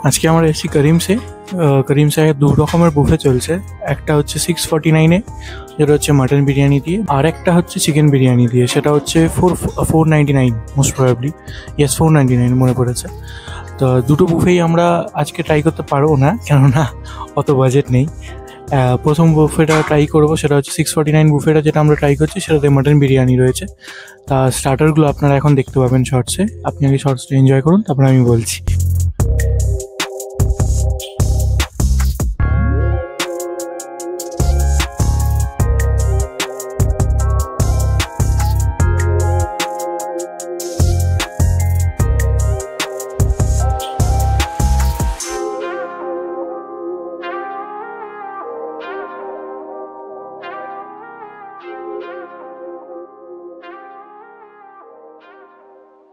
আজকে আমরা এসেছি করিমসে। করিমসে দু রকমের বুফে চলছে। একটা হচ্ছে 649-এ, যেটা হচ্ছে মাটন বিরিয়ানি দিয়ে, আর একটা হচ্ছে চিকেন বিরিয়ানি দিয়ে, সেটা হচ্ছে 499 মোস্ট প্রবাবলি। ইয়েস, 499 মনে পড়েছে। তো দুটো বুফেই আমরা আজকে ট্রাই করতে পারবো না, কেননা অত বাজেট নেই। প্রথম বুফেটা ট্রাই করবো, সেটা হচ্ছে 649 বুফেটা, যেটা আমরা ট্রাই করছি সেটাতে মাটন বিরিয়ানি রয়েছে। তা স্টার্টারগুলো আপনারা এখন দেখতে পাবেন শর্টসে। আপনি আগে শর্টসটা এনজয় করুন, তারপরে আমি বলছি।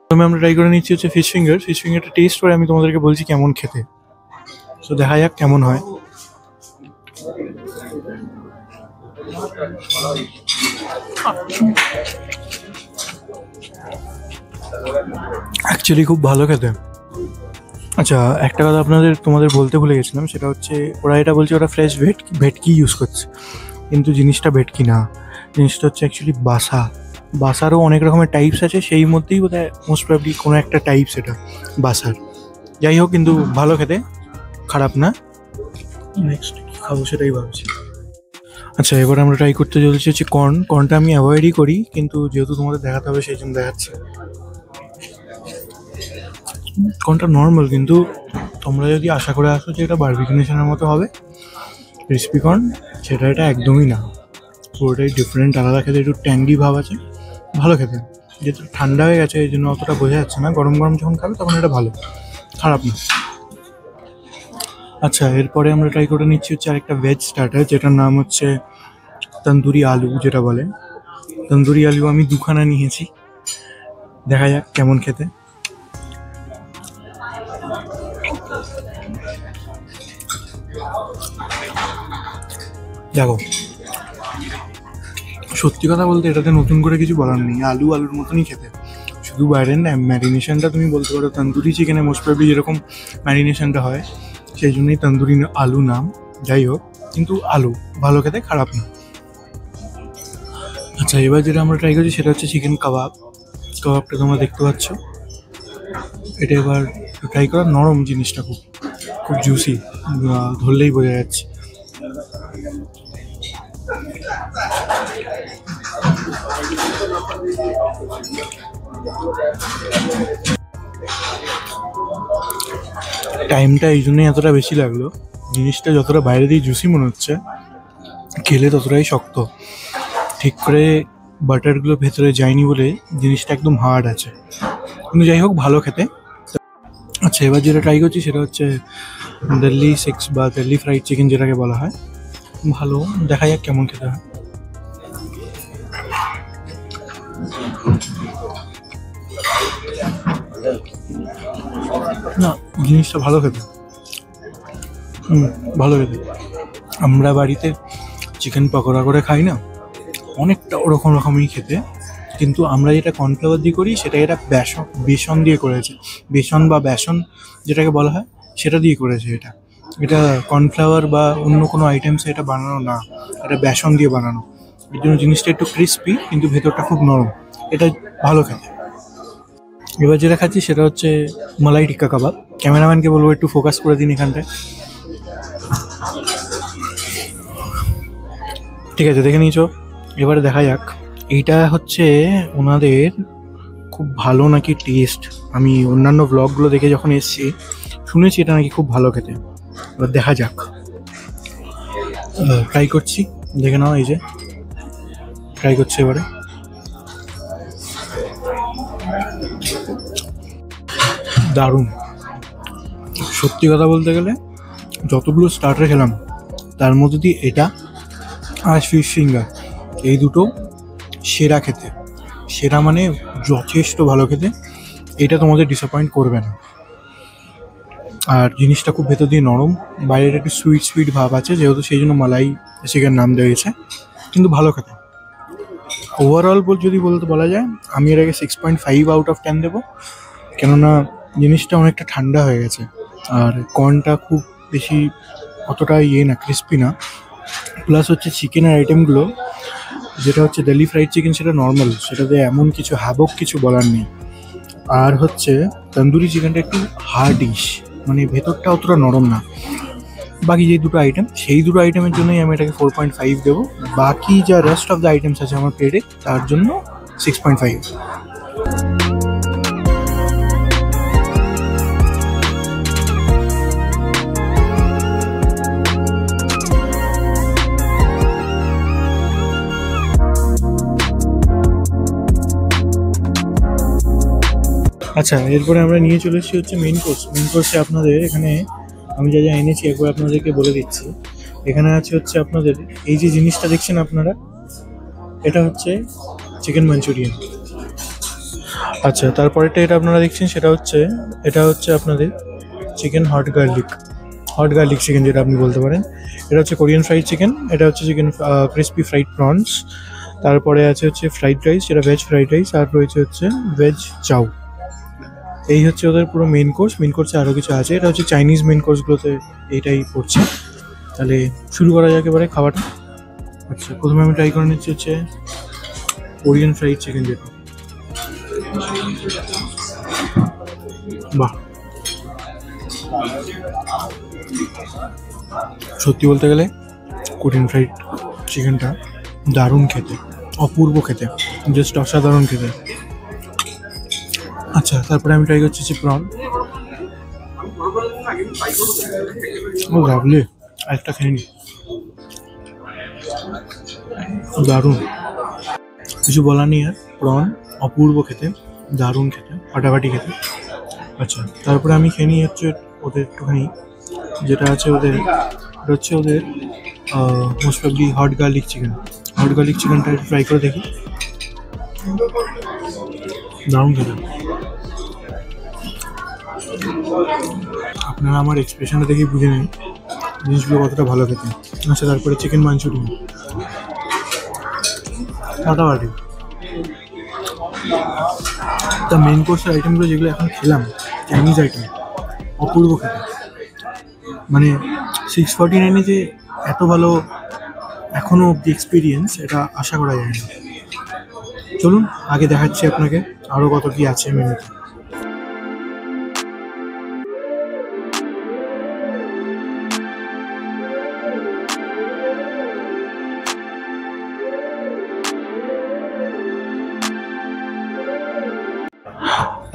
প্রথমে আমরা ট্রাই করে নিচ্ছি হচ্ছে ফিশ ফিঙ্গার। ফিশ ফিঙ্গারটা টেস্ট করে আমি তোমাদেরকে বলছি কেমন খেতে। তো দেখা যাক কেমন হয়। অ্যাকচুয়ালি খুব ভালো খেতে। আচ্ছা, একটা কথা তোমাদের বলতে ভুলে গেছিলাম, সেটা হচ্ছে ওরা এটা বলছে ওরা ফ্রেশ ভেটকি ইউজ করছে, কিন্তু জিনিসটা ভেটকি না। জিনিসটা হচ্ছে অ্যাকচুয়ালি বাসারও অনেক রকমের টাইপস আছে, সেই মধ্যেই বোধহয় মোস্ট প্রবলি কোনো একটা টাইপস এটা বাসার। যাই হোক, কিন্তু ভালো খেতে, খারাপ না। নেক্সট কী খাবো সেটাই ভাবছি। আচ্ছা, এবার আমরা ট্রাই করতে চলেছি হচ্ছে কর্নটা আমি অ্যাভয়েডই করি, কিন্তু যেহেতু তোমাদের দেখাতে হবে সেই জন্য দেখাচ্ছি। কর্নটা নর্মাল, কিন্তু তোমরা যদি আশা করে আসো যে এটা বারবিকিউ নেশনের মতো হবে ক্রিসপি কর্ন, সেটা এটা একদমই না। পুরোটাই ডিফারেন্ট, আলাদা খেতে, একটু ট্যাঙ্গি ভাব আছে, ভালো খেতে। যেহেতু ঠান্ডা হয়ে গেছে এই জন্য অতটা বোঝা যাচ্ছে না, গরম গরম যখন খাবে তখন এটা ভালো, খারাপ না। আচ্ছা, এরপরে আমরা ট্রাই করে নিচ্ছি হচ্ছে আরেকটা ভেজ স্টার্টার, যেটার নাম হচ্ছে তন্দুরি আলু, যেটা বলে। তন্দুরি আলু আমি দুখানা নিয়েছি, দেখা যাক কেমন খেতে। দেখো, সত্যি কথা বলতে এটাতে নতুন করে কিছু বলার নেই, আলুর মতনই খেতে। শুধু বাইরের না, ম্যারিনেশনটা তুমি বলতে পারো তন্দুরি চিকেনে মোস্ট প্রবলি যেরকম ম্যারিনেশনটা হয়, সেই জন্যই তন্দুরি আলু নাম। যাই হোক, কিন্তু আলু ভালো খেতে, খারাপ না। আচ্ছা, এবার যেটা আমরা ট্রাই করছি সেটা হচ্ছে চিকেন কাবাবটা তোমরা দেখতে পাচ্ছ। এটা এবার ট্রাই করা, নরম জিনিসটা, খুব জুসি, ধরলেই বোঝা যাচ্ছে। টাইমটা এই জন্যই এতটা বেশি লাগলো, জিনিসটা যতটা বাইরে দিয়ে জুসি মনে হচ্ছে, খেলে ততটাই শক্ত। ঠিক করে বাটারগুলো ভেতরে যায়নি বলে জিনিসটা একদম হার্ড আছে, কিন্তু যাই হোক ভালো খেতে। আচ্ছা, এবার যেটা ট্রাই করছি সেটা হচ্ছে দিল্লি 6 বা দিল্লি ফ্রাইড চিকেন যেটাকে বলা হয়। ভালো, দেখা যাক কেমন খেতে হয়। না, জিনিসটা ভালো খেতে, ভালো খেতে। আমরা বাড়িতে চিকেন পকোড়া করে খাই না, অনেকটা ওরকম রকমই খেতে, কিন্তু আমরা যেটা কর্নফ্লাওয়ার দিয়ে করি সেটা এটা বেসন দিয়ে করেছে। বেসন বা বেসন যেটাকে বলা হয় সেটা দিয়ে করেছে। এটা কর্নফ্লাওয়ার বা অন্য কোনো আইটেমসে এটা বানানো না, এটা বেসন দিয়ে বানানো। এর জন্য জিনিসটা একটু ক্রিস্পি, কিন্তু ভেতরটা খুব নরম, এটা ভালো খেতে। এবার যেটা খাচ্ছি সেটা হচ্ছে মালাই টিক্কা কাবাব। ক্যামেরাম্যানকে বলবো একটু ফোকাস করে দিন এখানটায়। ঠিক আছে, দেখে নিয়েছো, এবারে দেখা যাক। এইটা হচ্ছে ওনাদের খুব ভালো নাকি টেস্ট। আমি অন্যান্য ব্লগগুলো দেখে যখন এসছি শুনেছি এটা নাকি খুব ভালো খেতে। এবার দেখা যাক, ট্রাই করছি, দেখে নাও। এই যে ট্রাই করছি এবারে। দারুণ, সত্যি কথা বলতে গেলে যতগুলো স্টার্টার খেলাম তার মধ্যে দিয়ে এটা আর ফিশ ফিঙ্গার, এই দুটো সেরা খেতে। সেরা মানে যথেষ্ট ভালো খেতে, এটা তোমাদের ডিসঅ্যাপয়েন্ট করবে না। আর জিনিসটা খুব ভেতর দিয়ে নরম, বাইরের একটু সুইট ভাব আছে, যেহেতু সেই জন্য মালাই চিকেন নাম দেওয়া হয়েছে, কিন্তু ভালো খেতে। ওভারঅল যদি বলা যায়, আমি এর আগে 6.5 আউট অফ 10 দেবো, কেননা জিনিসটা অনেকটা ঠান্ডা হয়ে গেছে। আর কর্নটা খুব বেশি অতটা ইয়ে না, ক্রিস্পি না। প্লাস হচ্ছে চিকেনের আইটেমগুলো, যেটা হচ্ছে দিল্লি ফ্রাইড চিকেন, সেটা নর্মাল, সেটাতে এমন কিছু হ্যাবক কিছু বলার নেই। আর হচ্ছে তন্দুরি চিকেনটা একটু হার্ডিশ, মানে ভেতরটা অতটা নরম না। বাকি যে দুটো আইটেম, সেই দুটো আইটেমের জন্যই আমি এটাকে 4.5 দেবো। বাকি যা রেস্ট অফ দ্য আইটেমস আছে আমার প্লেটে, তার জন্য 6.5। আচ্ছা, এরপরে আমরা নিয়ে চলে এসেছি হচ্ছে মেইন কোর্স। মেইন কোর্সে আপনাদের এখানে আমি যা যা এনেছি একবার আপনাদেরকে বলে দিচ্ছি। এখানে আছে হচ্ছে আপনাদের এই যে জিনিসটা দেখছেন আপনারা, এটা হচ্ছে চিকেন মাঞ্চুরিয়ান। আচ্ছা, তারপরেটা এটা আপনারা দেখছেন, এটা হচ্ছে আপনাদের চিকেন হট গার্লিক চিকেন, যেটা আপনি বলতে পারেন। এটা হচ্ছে কোরিয়ান ফ্রাইড চিকেন। এটা হচ্ছে চিকেন ক্রিসপি ফ্রাইড প্রনস। তারপরে আছে হচ্ছে ফ্রাইড রাইস, যেটা ভেজ ফ্রাইড রাইস। আর রয়েছে হচ্ছে ভেজ চাউ। এই হচ্ছে ওদের পুরো মেন কোর্স। মেন কোর্সে আরও কিছু আছে, এটা হচ্ছে চাইনিজ মেন কোর্সগুলোতে এইটাই পড়ছে। তাহলে শুরু করা যাক এবারে খাবারটা। আচ্ছা, প্রথমে আমি ট্রাই করে নিচ্ছি হচ্ছে কোরিয়ান ফ্রাইড চিকেন, যেটা বাহ, সত্যি বলতে গেলে কোরিয়ান ফ্রাইড চিকেনটা দারুণ খেতে, অপূর্ব খেতে, জাস্ট অসাধারণ খেতে। আচ্ছা, তারপরে আমি ট্রাই করছি প্রন। ও লাভলি, আরেকটা খেয়ে নি, দারুণ, কিছু বলার নেই আর। প্রন অপূর্ব খেতে, দারুণ খেতে, ফাটাফাটি খেতে। আচ্ছা, তারপরে আমি খেয়ে নিই হচ্ছে ওদের একটুখানি যেটা আছে ওদের, এটা হচ্ছে ওদের মোস্ট প্রবলি হট গার্লিক চিকেনটা ট্রাই করে দেখি। দারুণ খেতে। আপনারা আমার এক্সপ্রেশনটা দেখে বুঝে নিন জিনিসগুলো কতটা ভালো খেতে। আচ্ছা, তারপরে চিকেন মাঞ্চুরিয়ান, ফাটাফাটি। তা মেন কোর্সের আইটেমগুলো যেগুলো এখন খেলাম, চাইনিজ আইটেম, অপূর্ব খেতে। মানে 649-এ যে এত ভালো এখনও অব্দি এক্সপিরিয়েন্স, এটা আশা করা যায় না। চলুন আগে দেখাচ্ছি আপনাকে আরও কত কী আছে মেনুতে।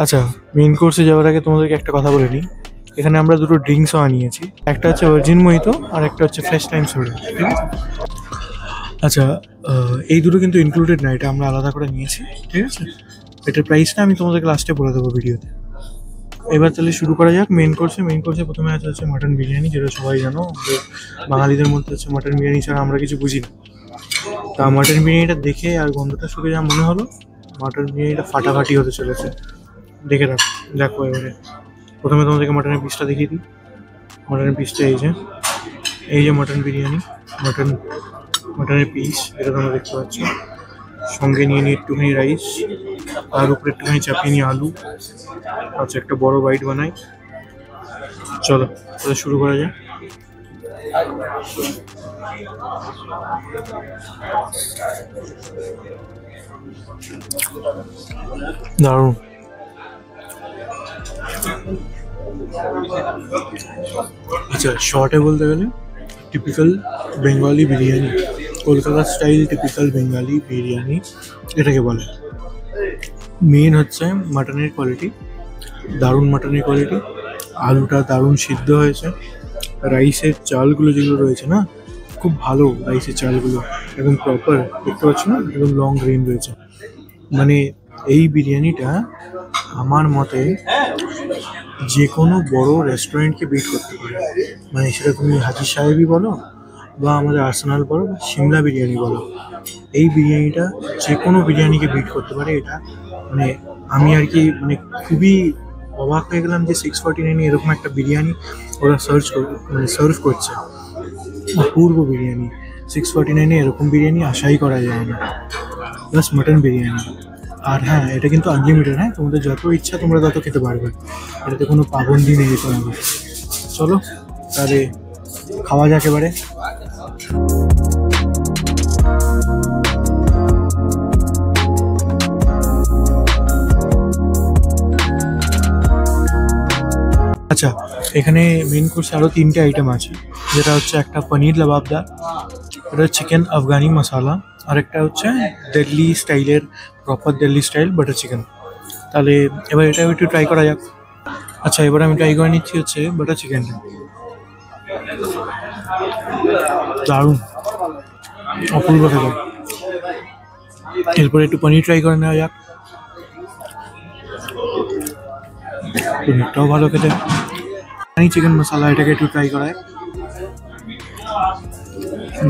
আচ্ছা, মেইন কোর্সে যাওয়ার আগে তোমাদেরকে একটা কথা বলে নিই। এখানে আমরা দুটো ড্রিঙ্কসও আনিয়েছি, একটা হচ্ছে ভার্জিন মোহিতো আর একটা হচ্ছে ফ্রেশ টাইম সোডা, ঠিক আছে? আচ্ছা, এই দুটো কিন্তু ইনক্লুডেড না, এটা আমরা আলাদা করে নিয়েছি, ঠিক আছে? এটার প্রাইসটা আমি তোমাদেরকে লাস্টে বলে দেবো ভিডিওতে। এবার তাহলে শুরু করা যাক মেইন কোর্সে। প্রথমে আছে হচ্ছে মাটন বিরিয়ানি, যেটা সবাই জানো, বাঙালিদের মধ্যে হচ্ছে মাটন বিরিয়ানি ছাড়া আমরা কিছু বুঝি না। তা মাটন বিরিয়ানিটা দেখে আর গন্ধটা শুকে যা মনে হলো, মাটন বিরিয়ানিটা ফাটাফাটি হতে চলেছে। দেখো এবারে প্রথমে তোমাদেরকে মাটনের পিসটা দেখিয়ে দিই। মাটনের পিসটা এই যে মাটন বিরিয়ানি, মাটনের পিস, এটা তোমরা দেখতে পাচ্ছ। সঙ্গে নিয়ে নিই একটুখানি রাইস, আর উপরে একটুখানি চাপিয়ে নিই আলু। আচ্ছা, একটা বড় বাইট বানাই। চলো তাহলে শুরু করা যায়। দারুণ। আচ্ছা, শর্টে বলতে গেলে typical Bengali biryani, Kolkata style typical Bengali biryani এটাকে বলে। মেন হচ্ছে মাটনের কোয়ালিটি, দারুণ মাটনের কোয়ালিটি। আলুটা দারুণ সিদ্ধ হয়েছে। রাইসের চালগুলো যেগুলো রয়েছে না, খুব ভালো রাইসের চালগুলো, একদম প্রপার, দেখতে পাচ্ছ না, একদম লং গ্রেন রয়েছে। মানে এই বিরিয়ানিটা আমার মতে যে কোনো বড় রেস্টুরেন্টকে বিট করতে পারে। মানে সেটা তুমি হাজির সাহেবই বলো, বা আমাদের আর্সেনাল বলো, বা সিমলা বিরিয়ানি বলো, এই বিরিয়ানিটা যে কোনো বিরিয়ানিকে বিট করতে পারে। এটা মানে আমি আর কি মানে খুবই অবাক হয়ে গেলাম যে 649 এরকম একটা বিরিয়ানি ওরা সার্ভ করছে। অপূর্ব বিরিয়ানি, 649 এরকম বিরিয়ানি আশাই করা যায় না। Plus mutton biryani. আর হ্যাঁ, এটা কিন্তু আনলিমিটেড, হ্যাঁ, তোমাদের যত ইচ্ছা তোমরা তত খেতে পারবে, এটাতে কোনো পাবন্দি নেই তোমাদের। চলো তাহলে খাওয়া যাক এবারে। আচ্ছা, এখানে মেন কোর্সে আরও 3টে আইটেম আছে, যেটা হচ্ছে একটা পনির লবাবদার, এটা চিকেন আফগানি মশালা, আর একটা হচ্ছে দিল্লি স্টাইলের proper Delhi style butter chicken. তাহলে এবার এটা একটু ট্রাই করা যাক। আচ্ছা, এবার আমি ট্রাই করে নিচ্ছি হচ্ছে বাটার চিকেনটা। দারুণ, অপূর্ব খেতে। এরপরে একটু পনির ট্রাই করে নেওয়া যাক। পনিরটাও ভালো খেতে। চিকেন মশলা এটাকে একটু ট্রাই করায়,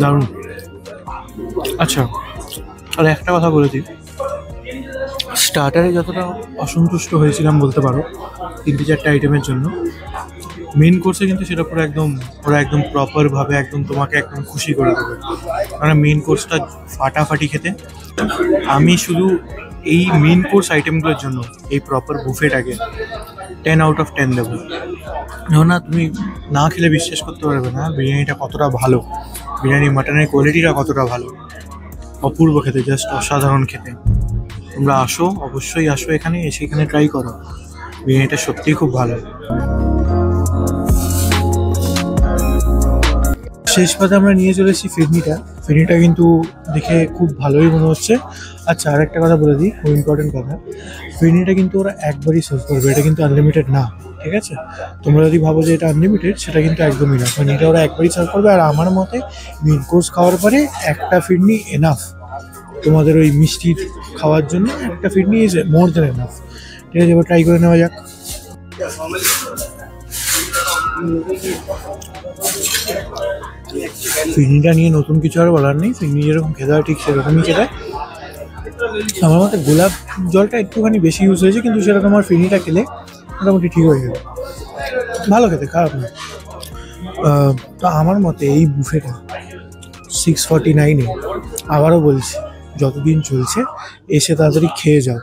দারুণ। আচ্ছা, আর একটা কথা বলেছি, স্টার্টারে যতটা অসন্তুষ্ট হয়েছিলাম বলতে পারো 3-4টে আইটেমের জন্য, মেন কোর্সে কিন্তু সেটা পুরো একদম ওরা একদম প্রপারভাবে একদম তোমাকে একদম খুশি করে দেবে। কারণ মেন কোর্সটা ফাটাফাটি খেতে। আমি শুধু এই মেন কোর্স আইটেমগুলোর জন্য এই প্রপার বুফেটাকে 10 আউট অফ 10 দেবো। না, তুমি না খেলে বিশ্বাস করতে পারবে না বিরিয়ানিটা কতটা ভালো, বিরিয়ানি মাটনের কোয়ালিটিটা কতটা ভালো। অপূর্ব খেতে, জাস্ট অসাধারণ খেতে। তোমরা আসো, অবশ্যই আসো, এখানে এসে এখানে ট্রাই করো, বিরিয়ানিটা সত্যিই খুব ভালো। শেষ পাতে আমরা নিয়ে চলেছি ফিরনিটা কিন্তু দেখে খুব ভালোই মনে হচ্ছে। আচ্ছা, আর একটা কথা বলে দিই, খুব ইম্পর্টেন্ট কথা, ফিরনিটা কিন্তু ওরা একবারই সার্ভ করবে, এটা কিন্তু আনলিমিটেড না, ঠিক আছে? তোমরা যদি ভাবো যে এটা আনলিমিটেড, সেটা কিন্তু একদমই না। ফিরনিটা ওরা একবারই সার্ভ করবে। আর আমার মতে মেন কোর্স খাওয়ার পরে একটা ফিরনি এনাফ, তোমাদের ওই মিষ্টি খাওয়ার জন্য একটা ফিরনি ইজ মোর দ্যান এনাফ। ঠিক আছে, এবার ট্রাই করে নেওয়া যাক। ফিরনিটা নিয়ে নতুন কিছু আর বলার নেই, ফিরনি যেরকম খেতে হয় ঠিক সেরকমই খেতে। আমার মতে গোলাপ জলটা একটুখানি বেশি ইউজ হয়েছে, কিন্তু সেটা তোমার ফিরনিটা খেলে মোটামুটি ঠিক হয়ে যাবে, ভালো খেতে, খারাপ না। তো আমার মতে এই বুফেটা 649-এ, আবারও বলছি, যতদিন চলছে এসে তাড়াতাড়ি খেয়ে যাও।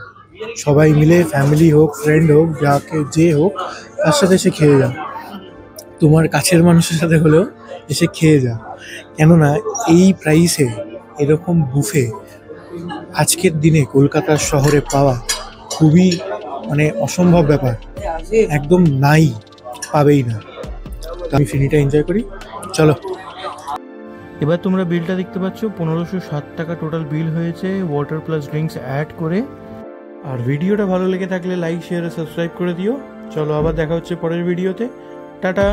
সবাই মিলে, ফ্যামিলি হোক, ফ্রেন্ড হোক, যাকে যে হোক, তার সাথে এসে খেয়ে যাও। তোমার কাছের মানুষের সাথে হলেও এসে খেয়ে যাও, কেননা এই প্রাইসে এরকম বুফে আজকের দিনে কলকাতার শহরে পাওয়া খুবই অসম্ভব ব্যাপার, একদম নাই, পাবেই না। আমি ফিরনিটা এনজয় করি, চলো। এবার তোমরা বিলটা দেখতে পাচ্ছ, 1507 টাকা টোটাল বিল হয়েছে, ওয়াটার প্লাস ড্রিঙ্কস অ্যাড করে। আর ভিডিওটা ভালো লেগে থাকলে লাইক, শেয়ার, সাবস্ক্রাইব করে দিও। চলো, আবার দেখা হচ্ছে পরের ভিডিওতে। টাটা।